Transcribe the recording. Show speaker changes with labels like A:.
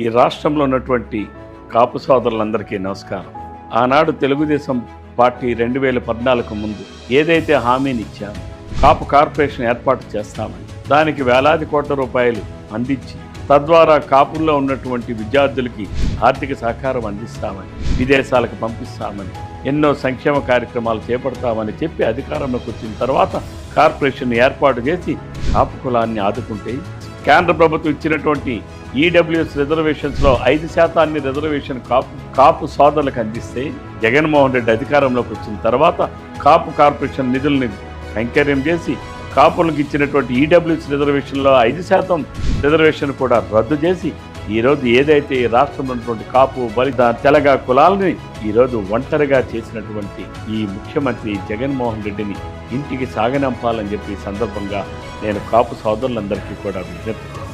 A: ఈ రాష్ట్రంలో ఉన్నటువంటి కాపు సోదరులందరికీ నమస్కారం. ఆనాడు తెలుగుదేశం పార్టీ 2014 ముందు ఏదైతే హామీని ఇచ్చామో కాపు కార్పొరేషన్ ఏర్పాటు చేస్తామని, దానికి వేలాది కోట్ల రూపాయలు అందించి తద్వారా కాపుల్లో ఉన్నటువంటి విద్యార్థులకి ఆర్థిక సహకారం అందిస్తామని, విదేశాలకు పంపిస్తామని, ఎన్నో సంక్షేమ కార్యక్రమాలు చేపడతామని చెప్పి అధికారంలోకి వచ్చిన తర్వాత కార్పొరేషన్ ఏర్పాటు చేసి కాపు కులాన్ని ఆదుకుంటే, కేంద్ర ప్రభుత్వం ఇచ్చినటువంటి ఈడబ్ల్యూఎస్ రిజర్వేషన్స్లో 5% రిజర్వేషన్ కాపు సోదరులకు అందిస్తే, జగన్మోహన్ రెడ్డి అధికారంలోకి వచ్చిన తర్వాత కాపు కార్పొరేషన్ నిధుల్ని కైంకర్యం చేసి కాపులకు ఇచ్చినటువంటి ఈడబ్ల్యూఎస్ రిజర్వేషన్లో 5% రిజర్వేషన్ కూడా రద్దు చేసి, ఈరోజు ఏదైతే ఈ రాష్ట్రంలో ఉన్నటువంటి కాపు బలిద తెలగ కులాలని ఈరోజు ఒంటరిగా చేసినటువంటి ఈ ముఖ్యమంత్రి జగన్మోహన్ రెడ్డిని ఇంటికి సాగనంపాలని చెప్పి సందర్భంగా నేను కాపు సోదరులందరికీ కూడా విజ్ఞప్తి చేస్తాను.